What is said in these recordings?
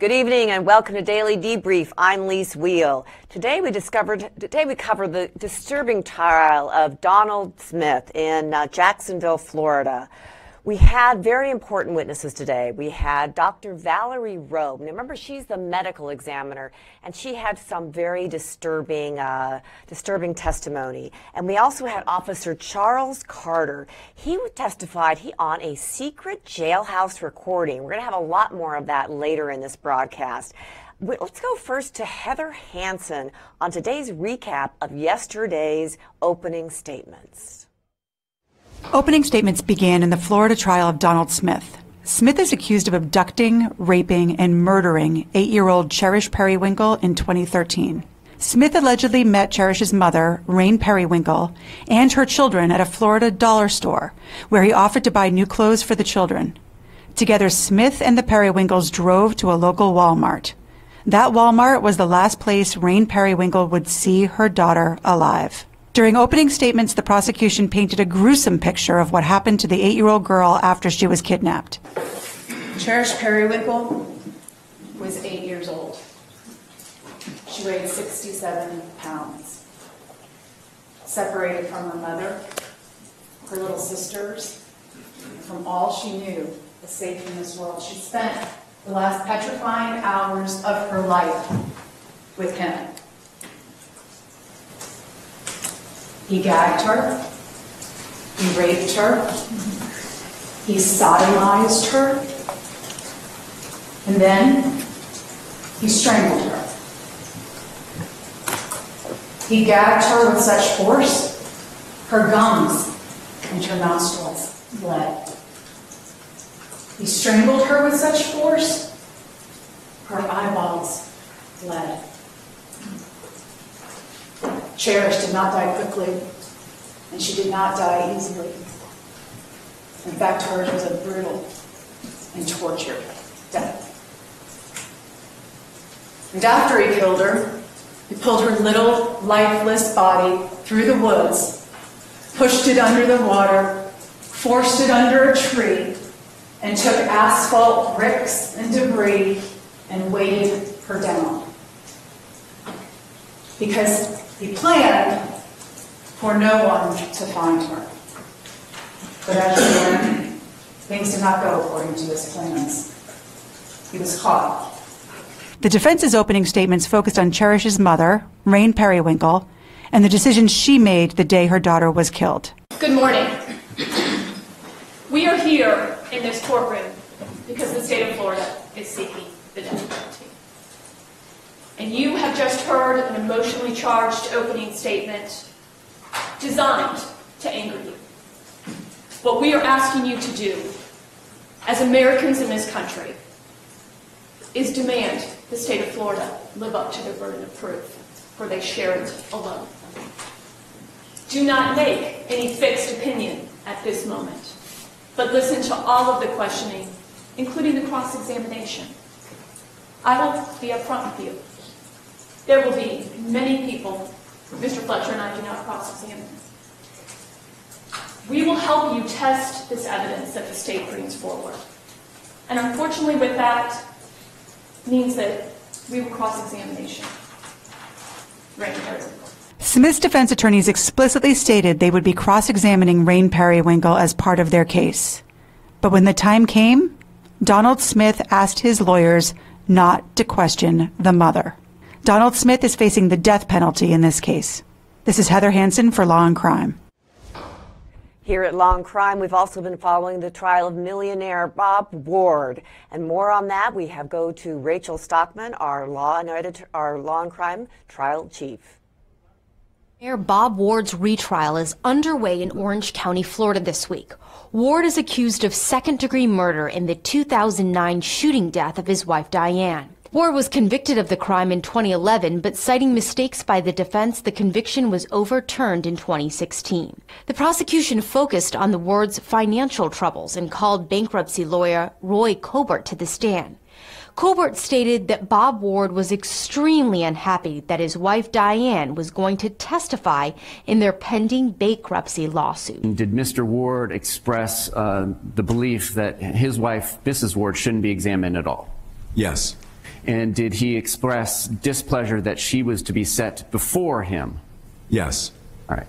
Good evening and welcome to Daily Debrief. I'm Lis Wiehl. Today we cover the disturbing trial of Donald Smith in Jacksonville, Florida. We had very important witnesses today. We had Dr. Valerie Rowe. Now remember, she's the medical examiner, and she had some very disturbing testimony. And we also had Officer Charles Carter. He testified on a secret jailhouse recording. We're going to have a lot more of that later in this broadcast. Let's go first to Heather Hansen on today's recap of yesterday's opening statements. Opening statements began in the Florida trial of Donald Smith. Smith is accused of abducting, raping, and murdering 8-year-old Cherish Periwinkle in 2013. Smith allegedly met Cherish's mother, Rain Periwinkle, and her children at a Florida dollar store, where he offered to buy new clothes for the children. Together, Smith and the Periwinkles drove to a local Walmart. That Walmart was the last place Rain Periwinkle would see her daughter alive. During opening statements, the prosecution painted a gruesome picture of what happened to the 8-year-old girl after she was kidnapped. Cherish Periwinkle was 8 years old. She weighed 67 pounds. Separated from her mother, her little sisters, from all she knew was safe in this world. She spent the last petrifying hours of her life with him. He gagged her, he raped her, he sodomized her, and then he strangled her. He gagged her with such force, her gums and her nostrils bled. He strangled her with such force, her eyeballs bled. Cherish did not die quickly, and she did not die easily. In fact, hers was a brutal and tortured death. And after he killed her, he pulled her little, lifeless body through the woods, pushed it under the water, forced it under a tree, and took asphalt, bricks, and debris and weighted her down. Because he planned for no one to find her. But as you learn, things did not go according to his plans. He was caught. The defense's opening statements focused on Cherish's mother, Rain Periwinkle, and the decisions she made the day her daughter was killed. Good morning. We are here in this courtroom because the state of Florida is seeking the death penalty. And you have just heard an emotionally charged opening statement designed to anger you. What we are asking you to do, as Americans in this country, is demand the state of Florida live up to their burden of proof, for they share it alone. Do not make any fixed opinion at this moment, but listen to all of the questioning, including the cross-examination. I will be upfront with you. There will be many people, Mr. Fletcher and I do not cross-examine. We will help you test this evidence that the state brings forward. And unfortunately with that, means that we will cross-examination. Rain Periwinkle. Smith's defense attorneys explicitly stated they would be cross-examining Rain Periwinkle as part of their case. But when the time came, Donald Smith asked his lawyers not to question the mother. Donald Smith is facing the death penalty in this case. This is Heather Hansen for Law&Crime. Here at Law&Crime, we've also been following the trial of millionaire Bob Ward. And more on that, we go to Rachel Stockman, our Law&Crime trial chief. Mayor Bob Ward's retrial is underway in Orange County, Florida this week. Ward is accused of second-degree murder in the 2009 shooting death of his wife, Diane. Ward was convicted of the crime in 2011, but citing mistakes by the defense, the conviction was overturned in 2016. The prosecution focused on the Ward's financial troubles and called bankruptcy lawyer Roy Colbert to the stand. Colbert stated that Bob Ward was extremely unhappy that his wife Diane was going to testify in their pending bankruptcy lawsuit. Did Mr. Ward express the belief that his wife, Mrs. Ward, shouldn't be examined at all? Yes. And did he express displeasure that she was to be set before him? Yes. All right.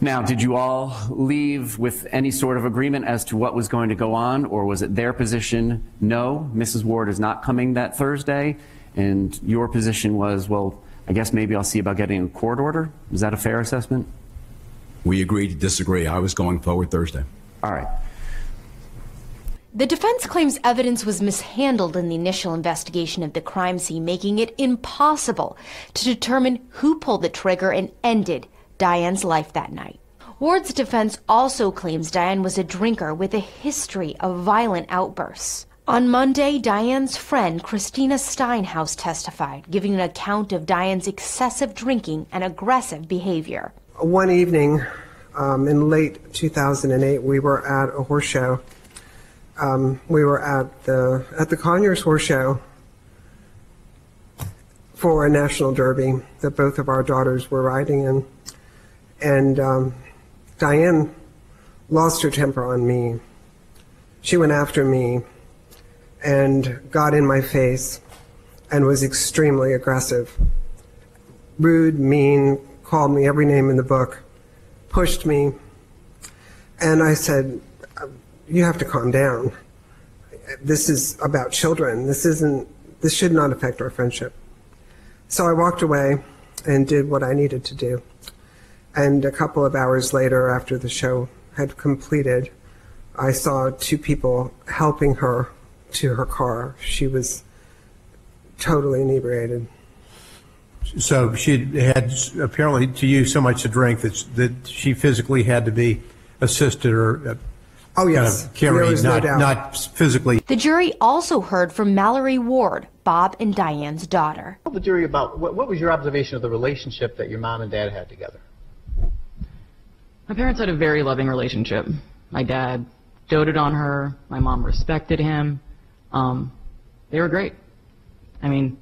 Now, did you all leave with any sort of agreement as to what was going to go on, or was it their position, no, Mrs. Ward is not coming that Thursday, and your position was, well, I guess maybe I'll see about getting a court order? Is that a fair assessment? We agreed to disagree. I was going forward Thursday. All right. The defense claims evidence was mishandled in the initial investigation of the crime scene, making it impossible to determine who pulled the trigger and ended Diane's life that night. Ward's defense also claims Diane was a drinker with a history of violent outbursts. On Monday, Diane's friend Christina Steinhaus testified, giving an account of Diane's excessive drinking and aggressive behavior. One evening in late 2008, we were at a horse show. We were at the Conyers Horse Show for a national derby that both of our daughters were riding in. And Diane lost her temper on me. She went after me and got in my face and was extremely aggressive. Rude, mean, called me every name in the book, pushed me. And I said, you have to calm down. This is about children. This should not affect our friendship. So I walked away and did what I needed to do. And a couple of hours later, after the show had completed, I saw two people helping her to her car. She was totally inebriated. So she had apparently to use so much to drink that she physically had to be assisted or oh yes, kind of carried, not physically. The jury also heard from Mallory Ward, Bob and Diane's daughter. Tell the jury about what was your observation of the relationship that your mom and dad had together? My parents had a very loving relationship. My dad doted on her. My mom respected him. They were great. I mean,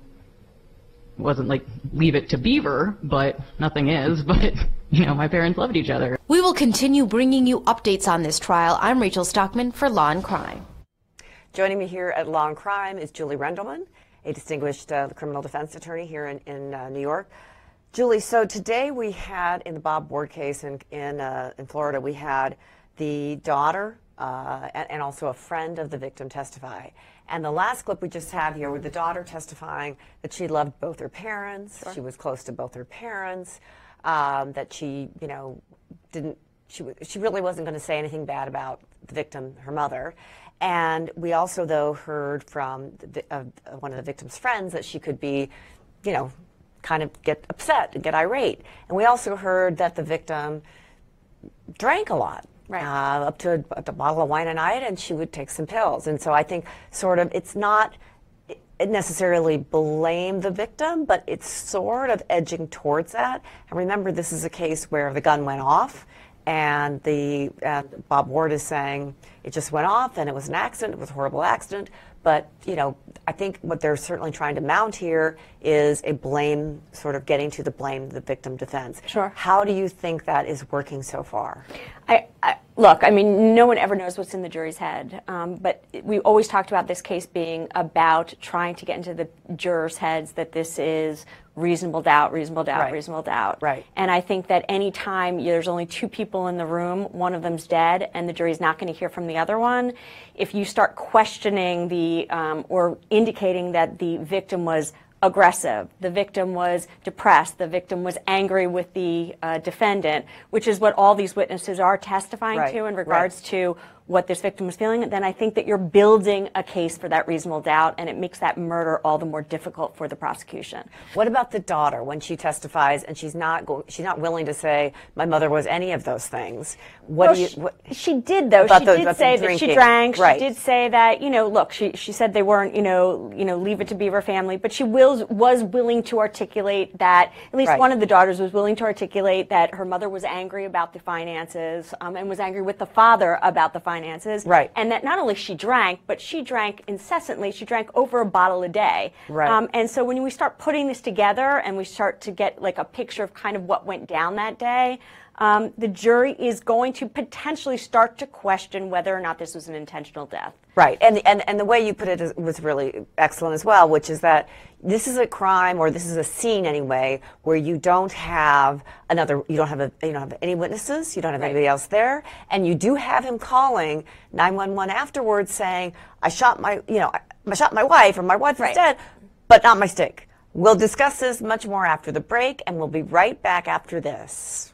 it wasn't like Leave It to Beaver, but nothing is. But, you know, my parents loved each other. We will continue bringing you updates on this trial. I'm Rachel Stockman for Law and Crime. Joining me here at Law and Crime is Julie Rendelman, a distinguished criminal defense attorney here in New York. Julie, so today we had, in the Bob Ward case in Florida, we had the daughter and also a friend of the victim testify. And the last clip we just had here with the daughter testifying that she loved both her parents, sure. She was close to both her parents, that she, you know, she really wasn't going to say anything bad about the victim, her mother. And we also, though, heard from one of the victim's friends that she could be, you know, kind of get upset and get irate. And we also heard that the victim drank a lot, right. Up to a bottle of wine a night, and she would take some pills. And so I think sort of it's not necessarily blame the victim, but it's sort of edging towards that. And remember, this is a case where the gun went off, and Bob Ward is saying it just went off and it was an accident, it was a horrible accident. But, you know, I think what they're certainly trying to mount here is a blame, sort of getting to the blame the victim defense. Sure. How do you think that is working so far? Look, I mean, no one ever knows what's in the jury's head, but we always talked about this case being about trying to get into the jurors' heads that this is reasonable doubt, reasonable doubt, right. reasonable doubt. Right. And I think that any time there's only two people in the room, one of them's dead, and the jury's not going to hear from the other one, if you start questioning or indicating that the victim was aggressive, the victim was depressed, the victim was angry with the defendant, which is what all these witnesses are testifying right. to in regards right. to what this victim was feeling, then I think that you're building a case for that reasonable doubt, and it makes that murder all the more difficult for the prosecution. What about the daughter when she testifies and she's not willing to say my mother was any of those things? She did though. She did say that she drank. Right. She did say that, you know, look, she said they weren't, you know, Leave It to Beaver family, but she was willing to articulate that, at least right. one of the daughters was willing to articulate that her mother was angry about the finances and was angry with the father about the finances. Right. And that not only she drank, but she drank incessantly. She drank over a bottle a day. Right. And so when we start putting this together and we start to get like a picture of kind of what went down that day, the jury is going to potentially start to question whether or not this was an intentional death. Right, and the way you put it was really excellent as well, which is that this is a crime, or this is a scene anyway, where you don't have you don't have any witnesses, you don't have anybody else there, and you do have him calling 911 afterwards saying, I shot my wife, or my wife is dead, but not my stick. We'll discuss this much more after the break, and we'll be right back after this.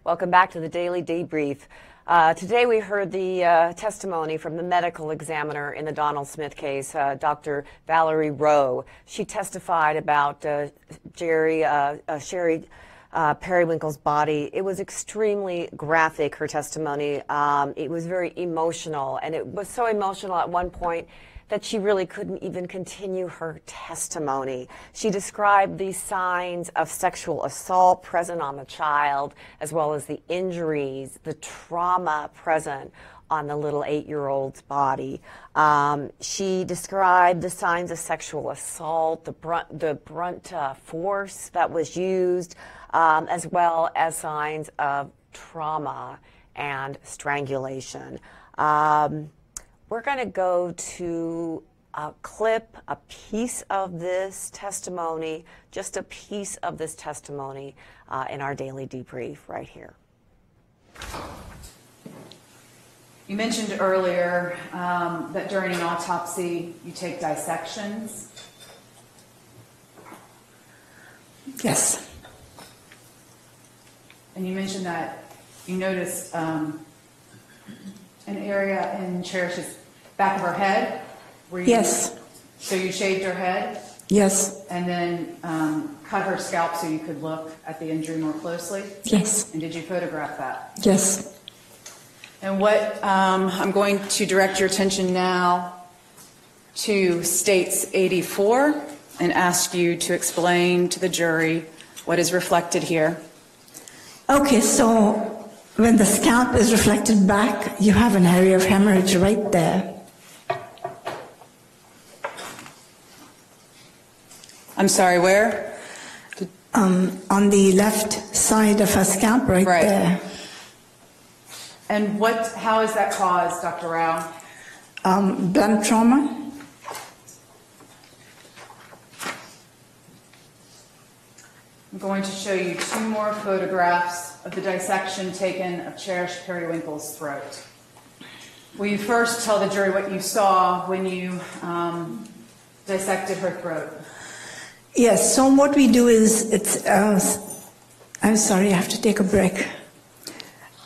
Welcome back to the Daily Debrief. Today we heard the testimony from the medical examiner in the Donald Smith case, Dr. Valerie Rowe. She testified about Sherry Periwinkle's body. It was extremely graphic, her testimony. It was very emotional, and it was so emotional at one point that she really couldn't even continue her testimony. She described the signs of sexual assault present on the child, as well as the injuries, the trauma present on the little 8-year-old's body. She described the signs of sexual assault, the brunt force that was used, as well as signs of trauma and strangulation. We're going to go to a clip, a piece of this testimony, just a piece of this testimony in our Daily Debrief right here. You mentioned earlier that during an autopsy you take dissections. Yes. And you mentioned that you noticed an area in Cherish's back of her head. Yes. So you shaved her head? Yes. And then cut her scalp so you could look at the injury more closely? Yes. And did you photograph that? Yes. And what I'm going to direct your attention now to States 84 and ask you to explain to the jury what is reflected here. Okay, so when the scalp is reflected back, you have an area of hemorrhage right there. I'm sorry, where? On the left side of her scalp right there. And how is that caused, Dr. Rao? Blunt trauma. I'm going to show you 2 more photographs of the dissection taken of Cherish Periwinkle's throat. Will you first tell the jury what you saw when you dissected her throat? Yes, so what we do is, I'm sorry, I have to take a break.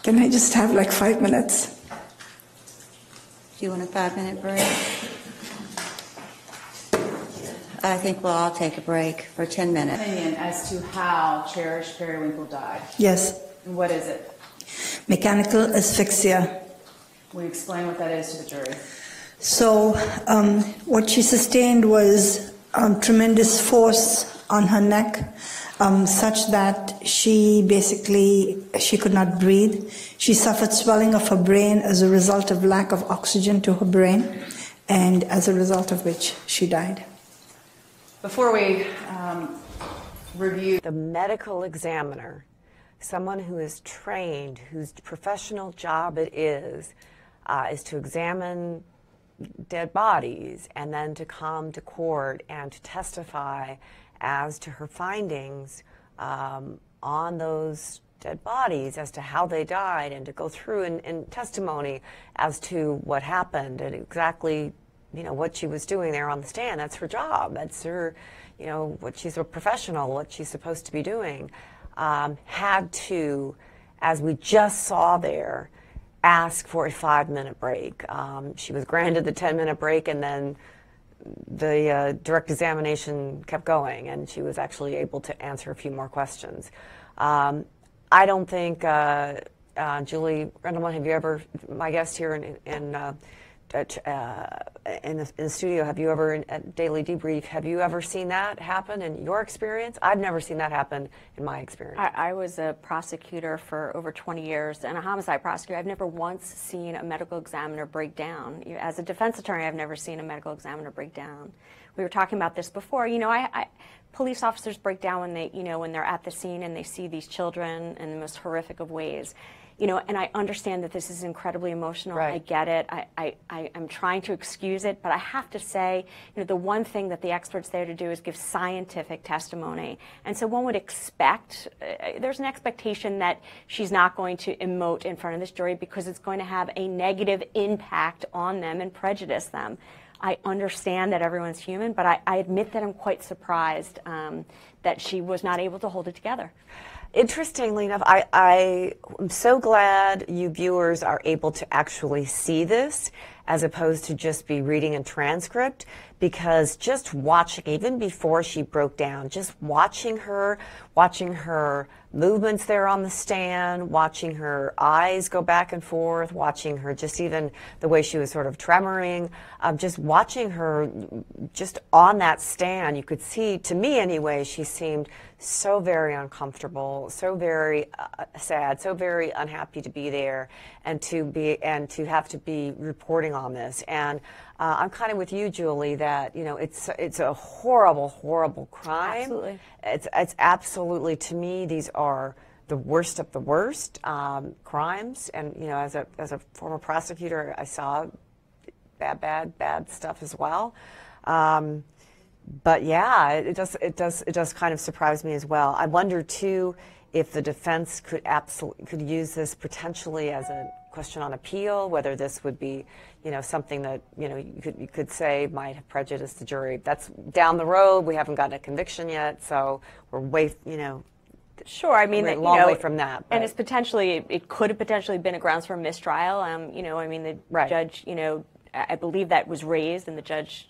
Can I just have like 5 minutes? Do you want a 5-minute break? I think we'll all take a break for 10 minutes. Opinion as to how Cherish Periwinkle died. Yes. And what is it? Mechanical asphyxia. Will you explain what that is to the jury? So what she sustained was tremendous force on her neck, such that she could not breathe. She suffered swelling of her brain as a result of lack of oxygen to her brain, and as a result of which she died. Before we review, the medical examiner, someone who is trained, whose professional job it is to examine dead bodies and then to come to court and to testify as to her findings on those dead bodies, as to how they died, and to go through in testimony as to what happened and exactly what she was doing there on the stand. That's her job. That's her, what she's a professional, what she's supposed to be doing. Had to, as we just saw there, ask for a 5-minute break. She was granted the 10-minute break, and then the direct examination kept going, and she was actually able to answer a few more questions. I don't think, Julie Rendelman, have you ever, my guest here in the studio, have you ever, at Daily Debrief, have you ever seen that happen in your experience? I've never seen that happen in my experience. I was a prosecutor for over 20 years and a homicide prosecutor. I've never once seen a medical examiner break down. As a defense attorney, I've never seen a medical examiner break down. we were talking about this before. Police officers break down when they, when they're at the scene and they see these children in the most horrific of ways. And I understand that this is incredibly emotional. Right. I get it. I'm trying to excuse it, but I have to say, the one thing that the expert's there to do is give scientific testimony. And so one would expect, there's an expectation that she's not going to emote in front of this jury because it's going to have a negative impact on them and prejudice them. I understand that everyone's human, but I admit that I'm quite surprised that she was not able to hold it together. Interestingly enough, I am so glad you viewers are able to actually see this as opposed to just be reading a transcript, because just watching, even before she broke down, just watching her movements there on the stand, watching her eyes go back and forth, watching her, just even the way she was sort of tremoring, just watching her just on that stand, you could see, to me anyway, she seemed so very uncomfortable, so very sad, so very unhappy to be there and to have to be reporting on this. And I'm kind of with you, Julie, that it's a horrible, horrible crime. Absolutely. It's absolutely, to me, these are the worst of the worst crimes. And as a former prosecutor, I saw bad stuff as well. But yeah, it does kind of surprise me as well. I wonder too if the defense could use this potentially as a question on appeal, whether this would be, something that you could say might have prejudiced the jury. That's down the road. We haven't gotten a conviction yet, so we're way, Sure, I mean, we're a long way from that. And it's it could have potentially been a grounds for a mistrial. The judge, I believe that was raised, and the judge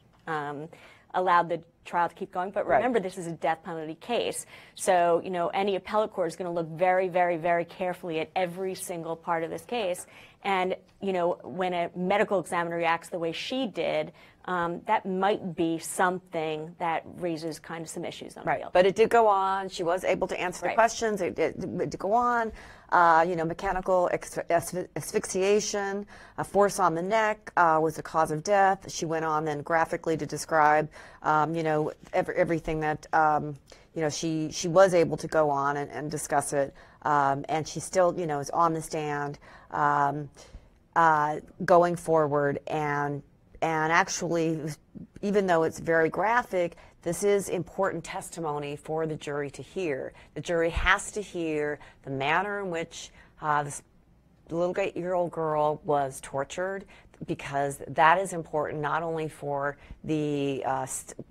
allowed the trial to keep going. But remember, this is a death penalty case. So, any appellate court is going to look very, very, very carefully at every single part of this case. And, when a medical examiner reacts the way she did, that might be something that raises kind of some issues on appeal. But it did go on. She was able to answer the questions. It did go on. Mechanical asphyxiation, force on the neck was the cause of death. She went on then graphically to describe, everything that, she was able to go on and discuss it. And she still, is on the stand going forward. And actually, even though it's very graphic, this is important testimony for the jury to hear. The jury has to hear the manner in which this little 8-year-old girl was tortured, because that is important not only for the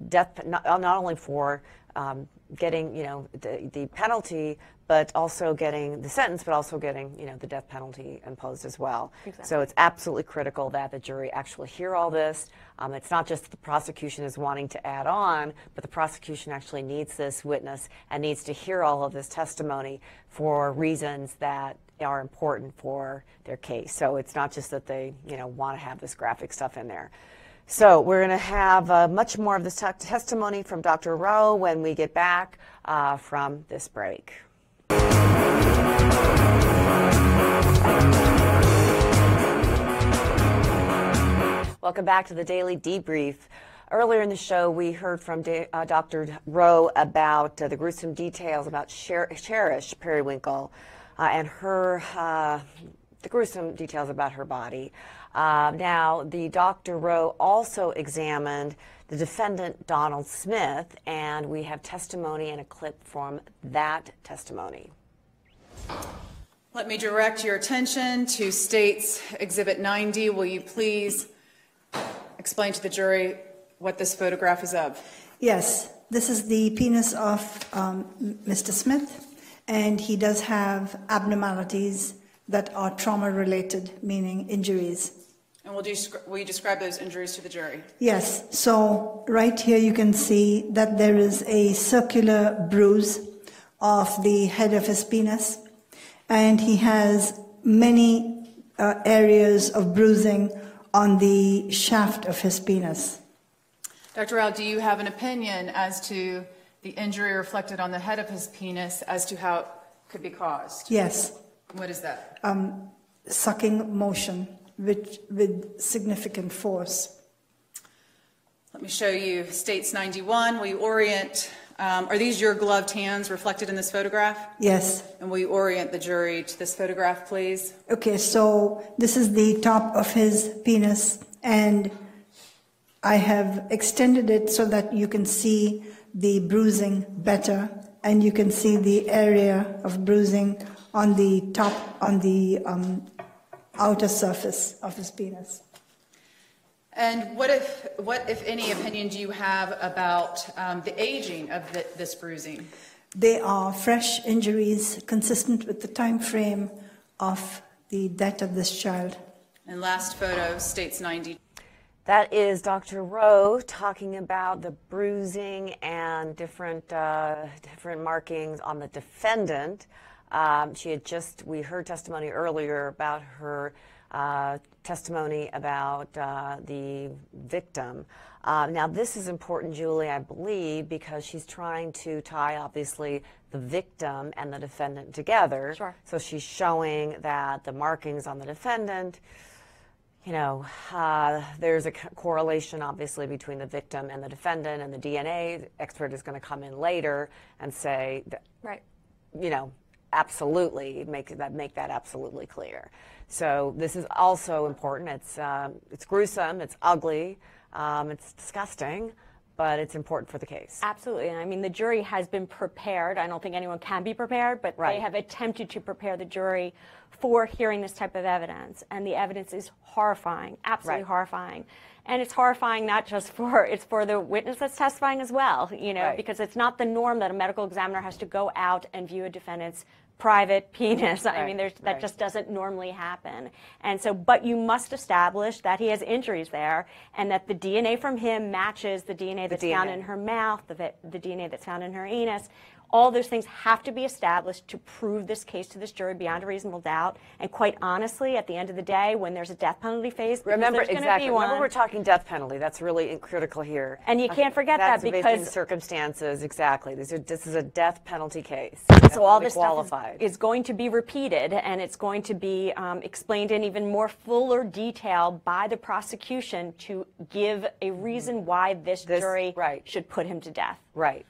death, not only for getting the penalty, but also getting the sentence, but also getting the death penalty imposed as well. Exactly. So it's absolutely critical that the jury actually hear all this. It's not just that the prosecution is wanting to add on, but the prosecution actually needs this witness and needs to hear all of this testimony for reasons that are important for their case. So it's not just that they want to have this graphic stuff in there. So we're going to have much more of this testimony from Dr. Rowe when we get back from this break. Welcome back to the Daily Debrief. Earlier in the show, we heard from Dr. Rowe about the gruesome details about Cherish Periwinkle and the gruesome details about her body. Now, the Dr. Rowe also examined the defendant, Donald Smith, and we have testimony and a clip from that testimony. Let me direct your attention to State's Exhibit 9D. Will you please explain to the jury what this photograph is of? Yes, this is the penis of Mr. Smith, and he does have abnormalities that are trauma-related, meaning injuries. And will you describe those injuries to the jury? Yes, so right here you can see that there is a circular bruise of the head of his penis, and he has many areas of bruising on the shaft of his penis. Dr. Rao, do you have an opinion as to the injury reflected on the head of his penis as to how it could be caused? Yes. What is that? Sucking motion with significant force. Let me show you States 91. Will you orient, are these your gloved hands reflected in this photograph? Yes. And will you orient the jury to this photograph, please? Okay, so this is the top of his penis, and I have extended it so that you can see the bruising better, and you can see the area of bruising on the top, on the outer surface of his penis. And what, if any, opinion do you have about the aging of this bruising? They are fresh injuries consistent with the time frame of the death of this child. And last photo, States 90. That is Dr. Rowe talking about the bruising and different markings on the defendant. We heard testimony earlier about her testimony about the victim. Now, this is important, Julie, I believe, because she's trying to tie, obviously, the victim and the defendant together. Sure. So she's showing that the markings on the defendant, you know, there's a correlation, obviously, between the victim and the defendant, and the DNA expert is going to come in later and say, that, right, you know, absolutely, make that absolutely clear. So this is also important. It's gruesome, it's ugly, it's disgusting, but it's important for the case. Absolutely. And I mean, the jury has been prepared. I don't think anyone can be prepared, but Right. they have attempted to prepare the jury for hearing this type of evidence. And the evidence is horrifying, absolutely Right. horrifying. And it's horrifying not just it's for the witness that's testifying as well, you know, Right. because it's not the norm that a medical examiner has to go out and view a defendant's private penis. I mean, that just doesn't normally happen. And so, but you must establish that he has injuries there, and that the DNA from him matches the DNA that's found in her mouth, the DNA that's found in her anus. All those things have to be established to prove this case to this jury beyond a reasonable doubt. And quite honestly, at the end of the day, when there's a death penalty phase, Remember, there's exactly. be one, Remember, we're talking death penalty. That's really critical here. And you can't forget that because Aggravating circumstances, exactly. This is a death penalty case. So all this qualified. stuff is going to be repeated, and it's going to be explained in even more fuller detail by the prosecution to give a reason why this jury should put him to death. Right.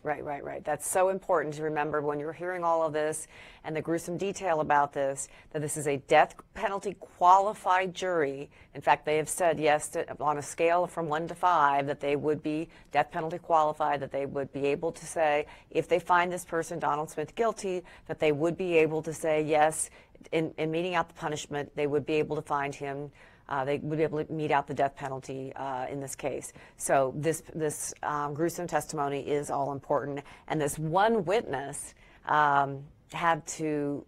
That's so important to remember when you're hearing all of this and the gruesome detail about this, that this is a death penalty qualified jury. In fact, they have said yes, on a scale from 1 to 5, that they would be death penalty qualified, that they would be able to say, if they find this person, Donald Smith, guilty, that they would be able to say yes, in meting out the punishment, they would be able to find him. They would be able to mete out the death penalty in this case. So this gruesome testimony is all important. And this one witness had to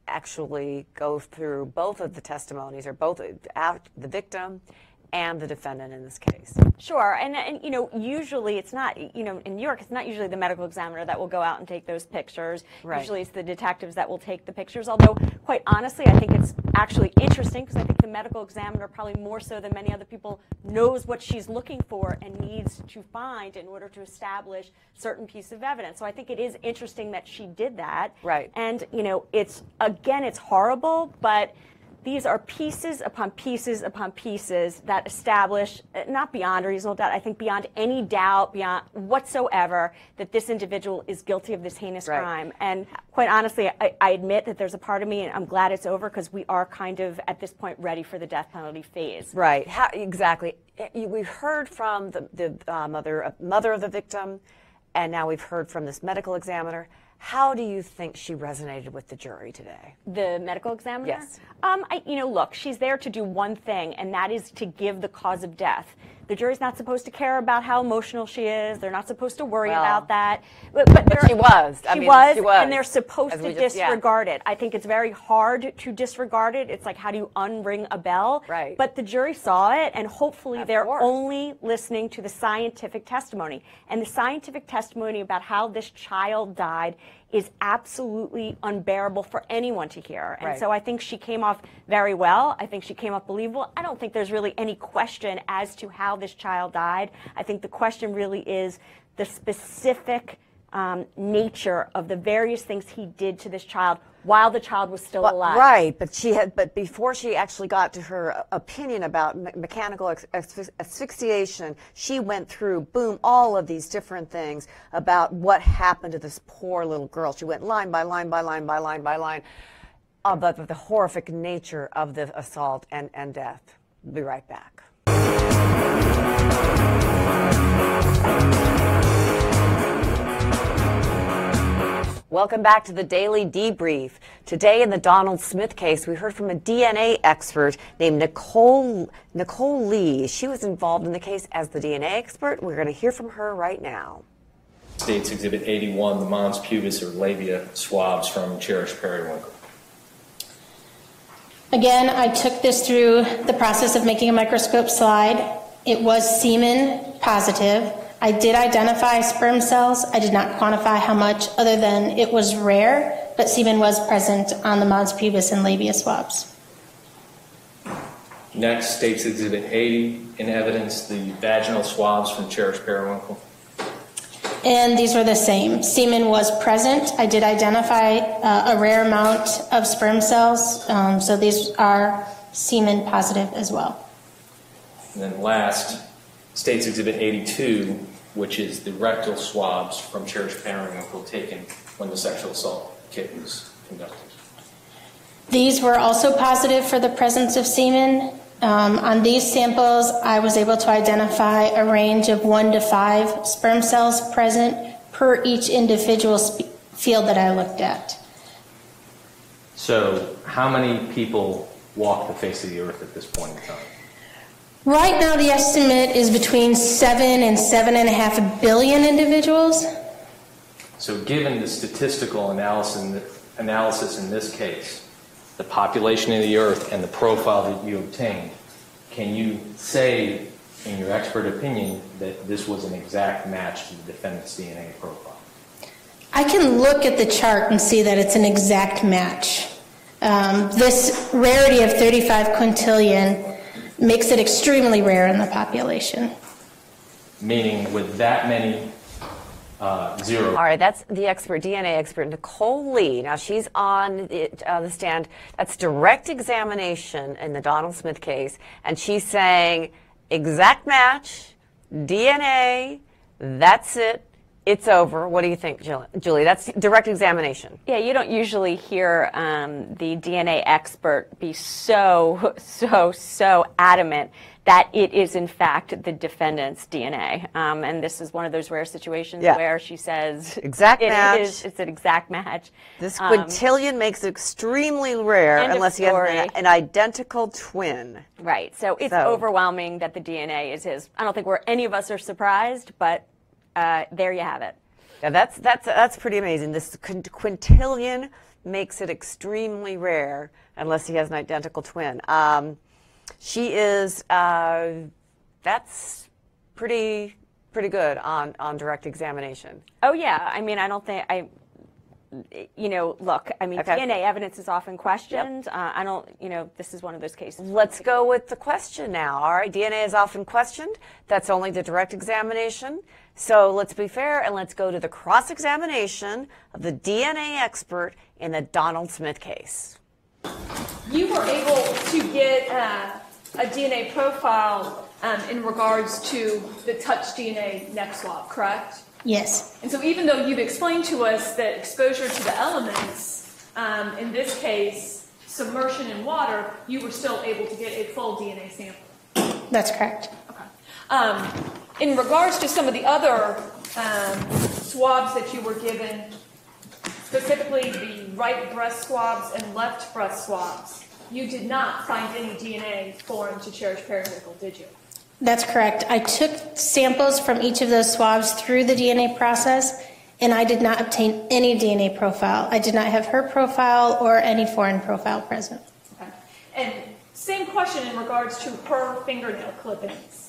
actually go through both of the testimonies, or both the victim and the defendant in this case. Sure, and you know, usually it's not, you know, in New York, it's not usually the medical examiner that will go out and take those pictures. Right. Usually it's the detectives that will take the pictures, although quite honestly, I think it's actually interesting because I think the medical examiner, probably more so than many other people, knows what she's looking for and needs to find in order to establish certain piece of evidence. So I think it is interesting that she did that. Right. And, you know, it's horrible, but these are pieces upon pieces upon pieces that establish, not beyond a reasonable doubt, I think beyond any doubt, beyond whatsoever, that this individual is guilty of this heinous crime. And quite honestly, I admit that there's a part of me, and I'm glad it's over, because we are kind of, at this point, ready for the death penalty phase. Right, exactly. We heard from the mother of the victim, and now we've heard from this medical examiner. How do you think she resonated with the jury today? The medical examiner? Yes. You know, look, she's there to do one thing, and that is to give the cause of death. The jury's not supposed to care about how emotional she is. They're not supposed to worry about that. But she was. She was, and they're supposed to disregard it. I think it's very hard to disregard it. It's like, how do you unring a bell? Right. But the jury saw it, and hopefully they're only listening to the scientific testimony. And the scientific testimony about how this child died is absolutely unbearable for anyone to hear. And so I think she came off very well. I think she came off believable. I don't think there's really any question as to how this child died. I think the question really is the specific nature of the various things he did to this child while the child was still alive. Right, but before she actually got to her opinion about mechanical asphyxiation, she went through, boom, all of these different things about what happened to this poor little girl. She went line by line by line by line by line about the horrific nature of the assault and death. We'll be right back. Welcome back to the Daily Debrief. Today in the Donald Smith case, we heard from a DNA expert named Nicole Lee. She was involved in the case as the DNA expert. We're going to hear from her right now. States Exhibit 81, the mons pubis or labia swabs from cherished periwinkle. Again, I took this through the process of making a microscope slide. It was semen positive. I did identify sperm cells. I did not quantify how much, other than it was rare, but semen was present on the mons pubis and labia swabs. Next, States Exhibit 80, in evidence, the vaginal swabs from cherished periwinkle. And these were the same. Semen was present. I did identify a rare amount of sperm cells, so these are semen positive as well. And then last, States Exhibit 82, which is the rectal swabs from cherished periwinkle taken when the sexual assault kit was conducted. These were also positive for the presence of semen. On these samples, I was able to identify a range of 1 to 5 sperm cells present per each individual field that I looked at. So how many people walk the face of the earth at this point in time? Right now, the estimate is between 7 and 7.5 billion individuals. So given the statistical analysis in this case, the population of the earth and the profile that you obtained, can you say, in your expert opinion, that this was an exact match to the defendant's DNA profile? I can look at the chart and see that it's an exact match. This rarity of 35 quintillion makes it extremely rare in the population. Meaning with that many zero. All right, that's the expert, DNA expert, Nicole Lee. Now, she's on the stand. That's direct examination in the Donald Smith case, and she's saying exact match, DNA, that's it. It's over. What do you think, Julie? That's direct examination. Yeah, you don't usually hear the DNA expert be so adamant that it is, in fact, the defendant's DNA. And this is one of those rare situations where she says exact match. It's an exact match. This quintillion makes it extremely rare unless you have an identical twin. Right. So it's overwhelming that the DNA is his. I don't think any of us are surprised, but there you have it. Yeah, that's pretty amazing. This quintillion makes it extremely rare unless he has an identical twin. She is. That's pretty good on direct examination. Oh yeah. I mean, I don't think look, I mean, DNA evidence is often questioned. I don't, this is one of those cases. Let's go with the question now. All right, DNA is often questioned. That's only the direct examination. So let's be fair and let's go to the cross-examination of the DNA expert in the Donald Smith case. You were able to get a DNA profile in regards to the touch DNA neck swab, correct? Yes. And so even though you've explained to us that exposure to the elements, in this case, submersion in water, you were still able to get a full DNA sample. That's correct. Okay. In regards to some of the other swabs that you were given, specifically the right breast swabs and left breast swabs, you did not find any DNA foreign to cherished periwinkle, did you? That's correct. I took samples from each of those swabs through the DNA process, and I did not obtain any DNA profile. I did not have her profile or any foreign profile present. Okay. And same question in regards to her fingernail clippings.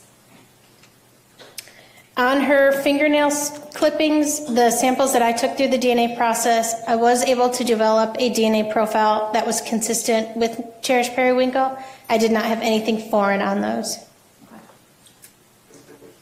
On her fingernail clippings, the samples that I took through the DNA process, I was able to develop a DNA profile that was consistent with cherished periwinkle. I did not have anything foreign on those. Okay.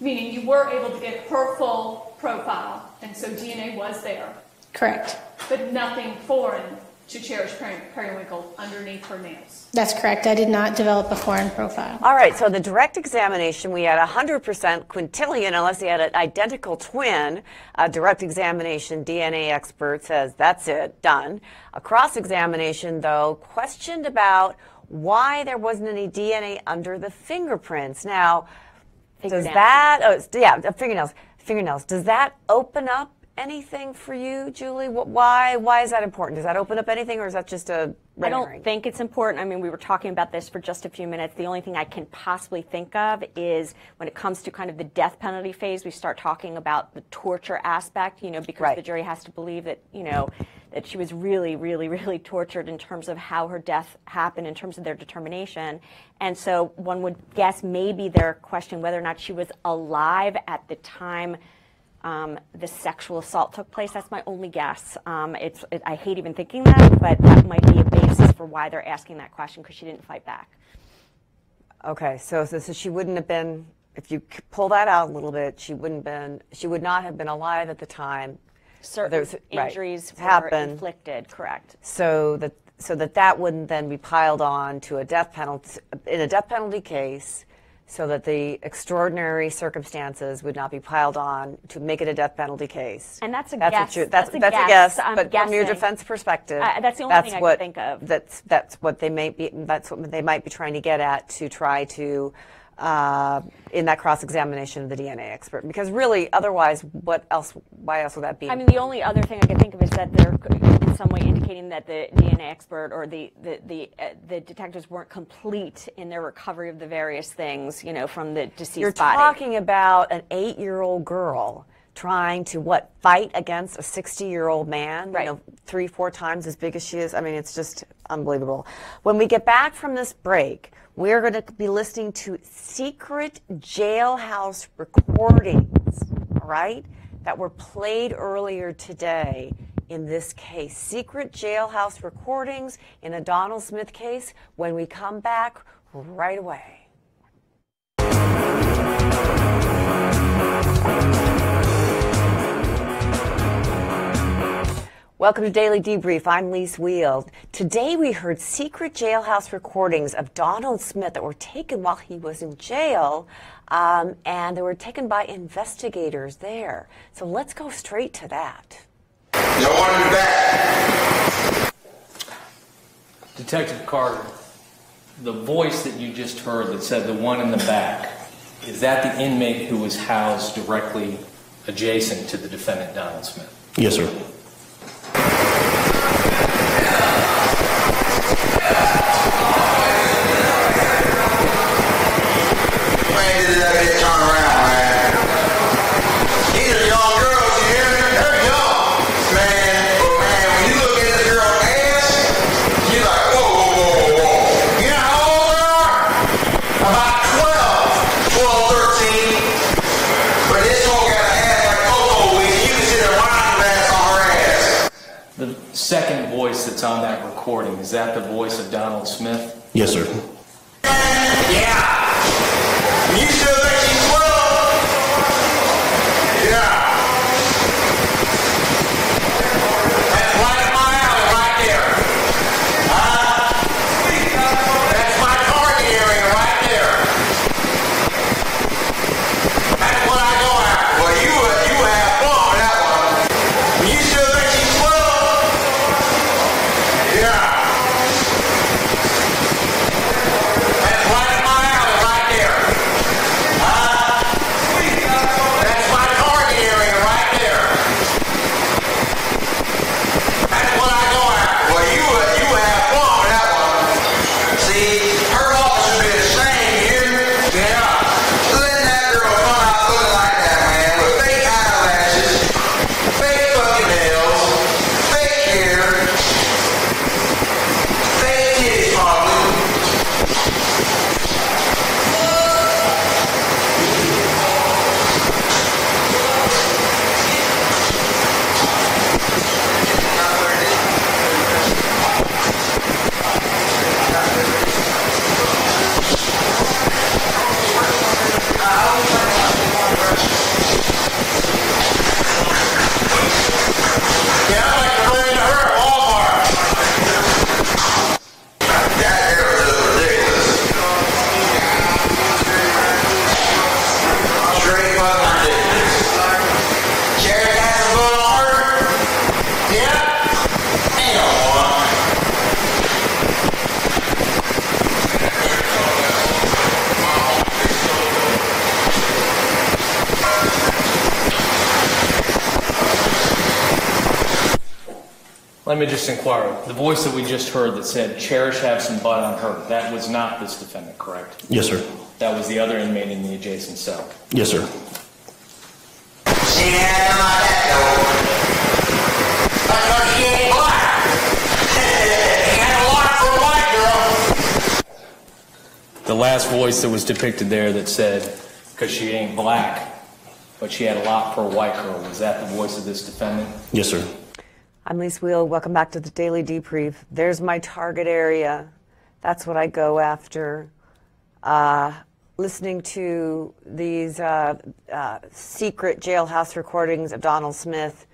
Meaning you were able to get her full profile And so DNA was there, Correct. but nothing foreign to Cherish Periwinkle underneath her nails. That's correct. I did not develop a foreign profile. All right, so the direct examination, we had 100% quintillion, unless he had an identical twin. A direct examination, DNA expert says that's it, done. A cross-examination, though, questioned about why there wasn't any DNA under the fingerprints. Now, does that, fingernails, does that open up anything for you, Julie? Why is that important? Does that open up anything, or is that just a red herring? I don't think it's important. I mean, we were talking about this for just a few minutes. The only thing I can possibly think of is when it comes to kind of the death penalty phase, we start talking about the torture aspect, because the jury has to believe that, that she was really, really, really tortured in terms of how her death happened, in terms of their determination. And so one would guess maybe they're questioning whether or not she was alive at the time the sexual assault took place. That's my only guess. I hate even thinking that, but that might be a basis for why they're asking that question, because she didn't fight back. Okay, so she wouldn't have been, if you pull that out a little bit, she would not have been alive at the time. Certain injuries were happened, inflicted, correct. So that wouldn't then be piled on to a death penalty, in a death penalty case, so that the extraordinary circumstances would not be piled on to make it a death penalty case. And that's a guess. That's a guess, but from your defense perspective, that's the only thing I can think of. That's what they might be trying to get at, to try to in that cross-examination of the DNA expert. Because really, otherwise, why else would that be? I mean, the only other thing I can think of is that they're in some way indicating that the DNA expert or the detectives weren't complete in their recovery of the various things, from the deceased You're body. talking about an 8-year-old girl trying to fight against a 60-year-old man, 3-4 times as big as she is. I mean, it's just unbelievable. When we get back from this break, we're going to be listening to secret jailhouse recordings, all right, that were played earlier today in this case. Secret jailhouse recordings in a Donald Smith case, when we come back right away. Welcome to Daily Debrief. I'm Lis Wiehl. Today we heard secret jailhouse recordings of Donald Smith that were taken while he was in jail, and they were taken by investigators there. So let's go straight to that. No one in the back. Detective Carter, the voice that you just heard that said the one in the back, is that the inmate who was housed directly adjacent to the defendant, Donald Smith? Yes, sir. Second voice that's on that recording, is that the voice of Donald Smith? Yes, sir. Yeah. You still think she's 12? Yeah. That's right up my alley right there. That's my target area right there. That's what I go after. Well, you have fun with that one. You still think she's 12? Yeah. Let me just inquire. The voice that we just heard that said, "Cherish have some butt on her," that was not this defendant, correct? Yes, sir. That was the other inmate in the adjacent cell. Yes, sir. She had him like that, though. Because she ain't black. He had a lot for a white girl. The last voice that was depicted there that said, "Because she ain't black, but she had a lot for a white girl," was that the voice of this defendant? Yes, sir. I'm Lis Wiehl. Welcome back to the Daily Debrief. There's my target area. That's what I go after. Listening to these secret jailhouse recordings of Donald Smith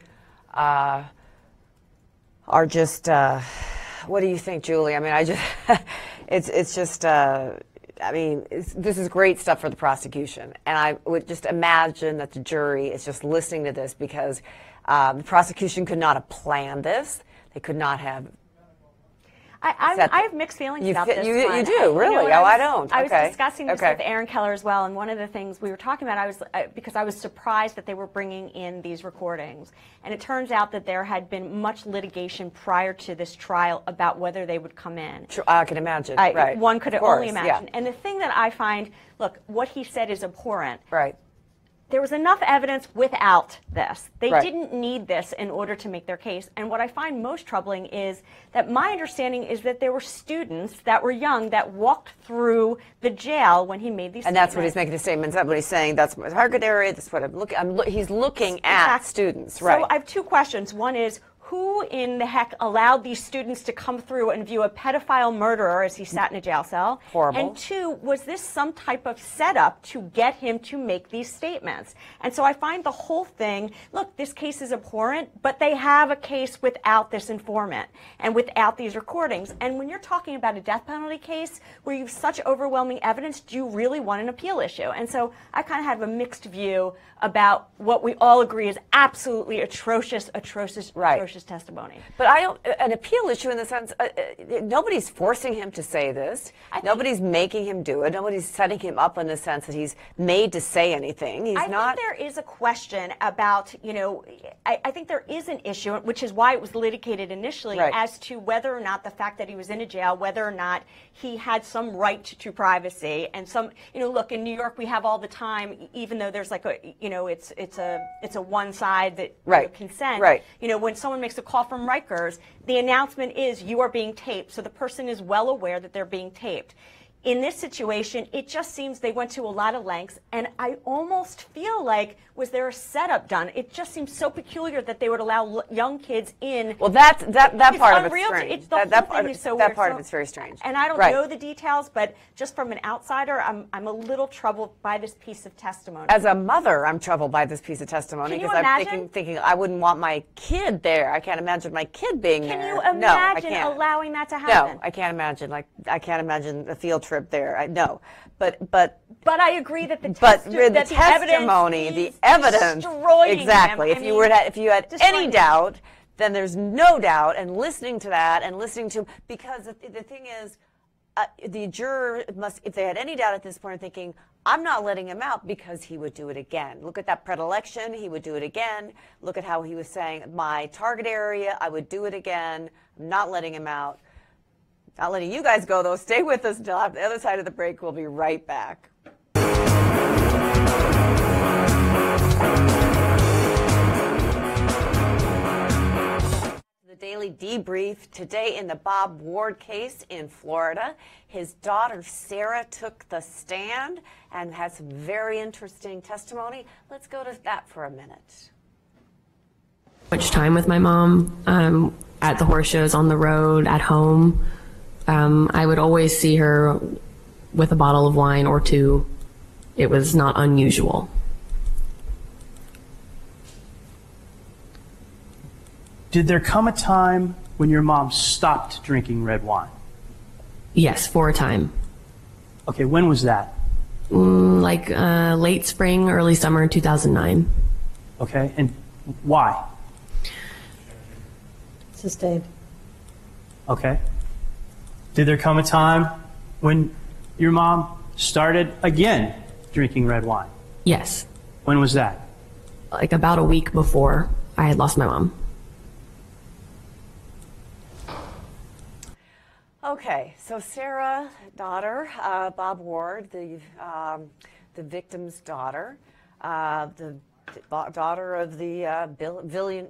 are just, what do you think, Julie? I mean, it's just, this is great stuff for the prosecution. And I would just imagine that the jury is just listening to this because the prosecution could not have planned this. They could not have. I have mixed feelings about this one. You do, really? I don't. I was discussing this with Aaron Keller as well, and one of the things we were talking about, because I was surprised that they were bringing in these recordings, and it turns out that there had been much litigation prior to this trial about whether they would come in. I can imagine. Right. One could only imagine. Yeah. And the thing that I find, look, what he said is abhorrent. Right. There was enough evidence without this. They didn't need this in order to make their case. And what I find most troubling is that my understanding is that there were students that were young that walked through the jail when he made these statements. And that's what he's making the statements. That's what he's saying. That's my target area. That's what I'm looking. He's looking at students. Right. So I have two questions. One is, who in the heck allowed these students to come through and view a pedophile murderer as he sat in a jail cell? Horrible. And two, was this some type of setup to get him to make these statements? And so I find the whole thing, look, this case is abhorrent, but they have a case without this informant and without these recordings. And when you're talking about a death penalty case where you have such overwhelming evidence, do you really want an appeal issue? And so I kind of have a mixed view about what we all agree is absolutely atrocious testimony. But I don't, an appeal issue in the sense, nobody's forcing him to say this. Nobody's making him do it. Nobody's setting him up in the sense that he's made to say anything. He's not. I think there is a question about, I think there is an issue, which is why it was litigated initially, as to whether or not the fact that he was in a jail, whether or not he had some right to privacy and some, look, in New York we have all the time, even though there's like a, it's a one side that consent. Right. When someone makes a call from Rikers, the announcement is you are being taped, so the person is well aware that they're being taped. In this situation, it just seems they went to a lot of lengths, and I almost feel like, was there a setup done? It just seems so peculiar that they would allow young kids in. Well, that part of it's strange. That part of it's very strange. And I don't know the details, but just from an outsider, I'm a little troubled by this piece of testimony. As a mother, I'm troubled by this piece of testimony because I'm thinking I wouldn't want my kid there. I can't imagine my kid being there. Can you imagine allowing that to happen? No, I can't imagine. I can't imagine a field trip there. No, but I agree that the testimony, the evidence, exactly. If you had any doubt, then there's no doubt. And listening to that, and listening to, because the thing is, the juror must, if they had any doubt at this point, thinking, I'm not letting him out because he would do it again. Look at that predilection, he would do it again. Look at how he was saying, my target area, I would do it again. I'm not letting him out. Not letting you guys go, though. Stay with us until after the other side of the break. We'll be right back. The Daily Debrief. Today in the Bob Ward case in Florida, his daughter Sarah took the stand and had some very interesting testimony. Let's go to that for a minute. Much time with my mom at the horse shows, on the road, at home. I would always see her with a bottle of wine or two. It was not unusual. Did there come a time when your mom stopped drinking red wine? Yes, for a time. Okay, when was that? Late spring, early summer 2009. Okay, and why? Sustained. Okay. Did there come a time when your mom started again drinking red wine? Yes. When was that? About a week before I had lost my mom. Okay, so Sarah, daughter, Bob Ward, the victim's daughter, the daughter of the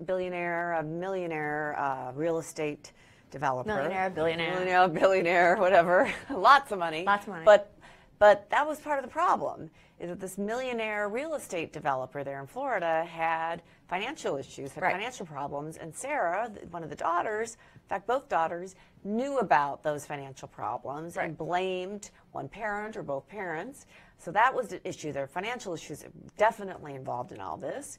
billionaire, millionaire real estate developer. Billionaire, whatever. Lots of money. Lots of money. But that was part of the problem, is that this millionaire real estate developer there in Florida had financial issues, had financial problems, and Sarah, one of the daughters, in fact, both daughters, knew about those financial problems and blamed one parent or both parents. So that was the issue. There are financial issues definitely involved in all this.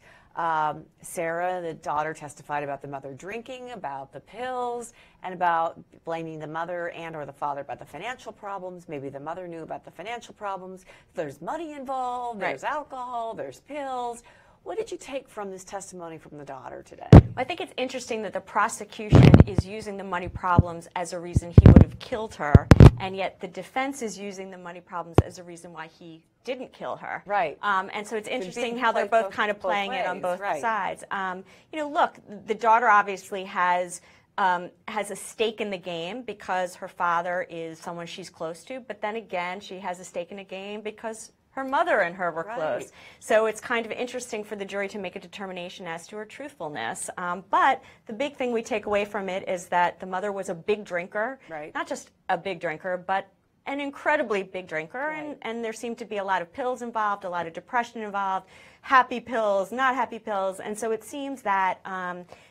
Sarah, the daughter, testified about the mother drinking, about the pills, and about blaming the mother and or the father about the financial problems. Maybe the mother knew about the financial problems. There's money involved, there's alcohol, there's pills. What did you take from this testimony from the daughter today? I think it's interesting that the prosecution is using the money problems as a reason he would have killed her, and yet the defense is using the money problems as a reason why he didn't kill her. Right. And so it's interesting how they're both kind of playing it on both sides. You know, look, the daughter obviously has a stake in the game because her father is someone she's close to, but then again, she has a stake in the game because her mother and her were close. So it's kind of interesting for the jury to make a determination as to her truthfulness. But the big thing we take away from it is that the mother was a big drinker, not just a big drinker, but an incredibly big drinker, and there seemed to be a lot of pills involved, a lot of depression involved, happy pills, not happy pills, and so it seems that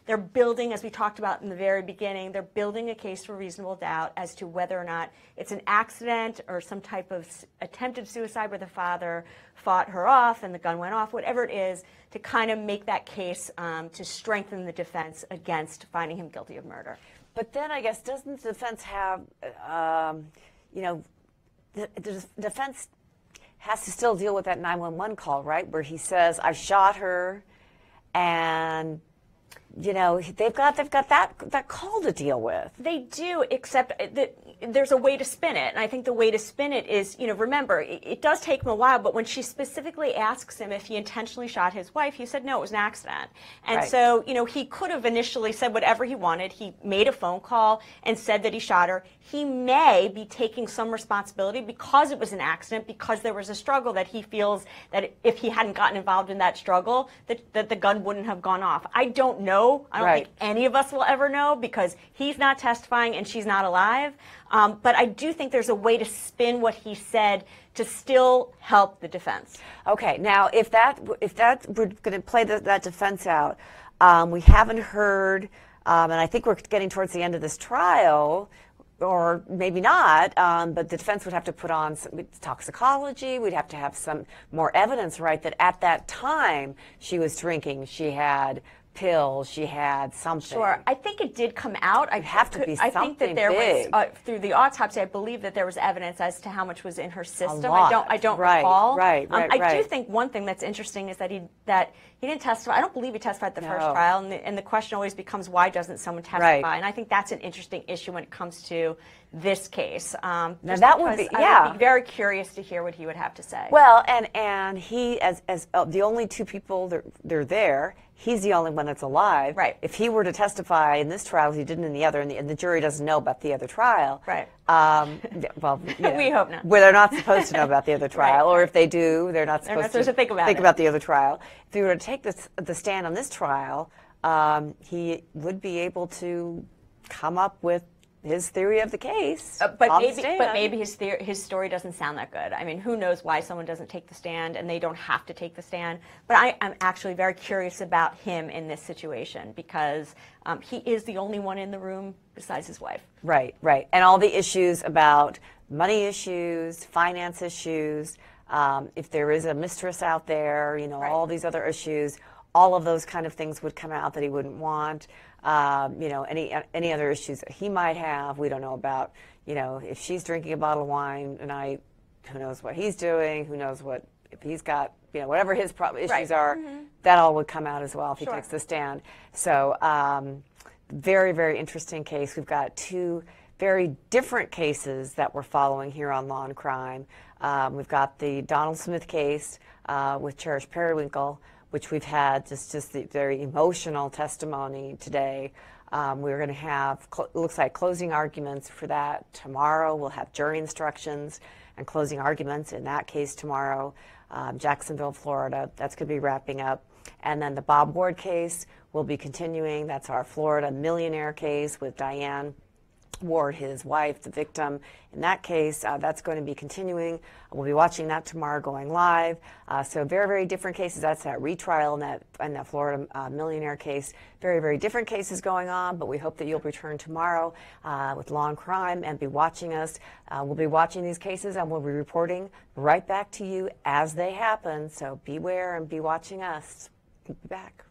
they're building, as we talked about in the very beginning, they're building a case for reasonable doubt as to whether or not it's an accident or some type of attempted suicide where the father fought her off and the gun went off, whatever it is, to kind of make that case to strengthen the defense against finding him guilty of murder. But then I guess doesn't the defense have, you know, the defense has to still deal with that 911 call, right, where he says, I shot her, and, you know, they've got that call to deal with. They do, except that there's a way to spin it, and I think the way to spin it is, you know, remember, it does take him a while, but when she specifically asks him if he intentionally shot his wife, he said no, it was an accident. And so, you know, he could have initially said whatever he wanted. He made a phone call and said that he shot her. He may be taking some responsibility because it was an accident, because there was a struggle, that he feels that if he hadn't gotten involved in that struggle, that the gun wouldn't have gone off. I don't know. I don't think any of us will ever know because he's not testifying and she's not alive. But I do think there's a way to spin what he said to still help the defense. Okay, now if that we're going to play that defense out, we haven't heard, and I think we're getting towards the end of this trial, or maybe not, but the defense would have to put on some toxicology. We'd have to have some more evidence, right, that at that time she was drinking, she had pills, she had something. Sure. I think it did come out. I think that there big. was, through the autopsy, I believe that there was evidence as to how much was in her system. A lot. I don't recall. I do think one thing that's interesting is that he didn't testify. I don't believe he testified at the first trial, and the question always becomes, why doesn't someone testify? And I think that's an interesting issue when it comes to this case. Now that would be, I would be very curious to hear what he would have to say. Well, and he, as the only two people they're there, he's the only one that's alive. Right. If he were to testify in this trial, as he didn't in the other, and the jury doesn't know about the other trial. Right. Well, we hope not. Where they're not supposed to know about the other trial, or if they do, they're not supposed to think about the other trial. If he were to take the stand on this trial, he would be able to come up with his theory of the case. But maybe his story doesn't sound that good. I mean, who knows why someone doesn't take the stand, and they don't have to take the stand. But I'm actually very curious about him in this situation because he is the only one in the room besides his wife. Right. And all the issues about money issues, finance issues, if there is a mistress out there, you know, all these other issues, all of those kind of things would come out that he wouldn't want. You know, any other issues that he might have, we don't know about. You know, if she's drinking a bottle of wine tonight, who knows what he's doing? Who knows what if he's got? You know, whatever his issues are, that all would come out as well if he takes the stand. So, very, very interesting case. We've got two very different cases that we're following here on Law and Crime. We've got the Donald Smith case with Cherish Periwinkle, which we've had just the very emotional testimony today. We're going to have, it looks like, closing arguments for that tomorrow. We'll have jury instructions and closing arguments in that case tomorrow. Jacksonville, Florida, that's going to be wrapping up. And then the Bob Ward case will be continuing. That's our Florida millionaire case with Diane Ward, his wife, the victim. In that case, that's going to be continuing. We'll be watching that tomorrow going live. So very, very different cases. That's that retrial in that Florida millionaire case. Very, very different cases going on, but we hope that you'll return tomorrow with Law and Crime and be watching us. We'll be watching these cases and we'll be reporting right back to you as they happen. So beware and be watching us. We'll be back.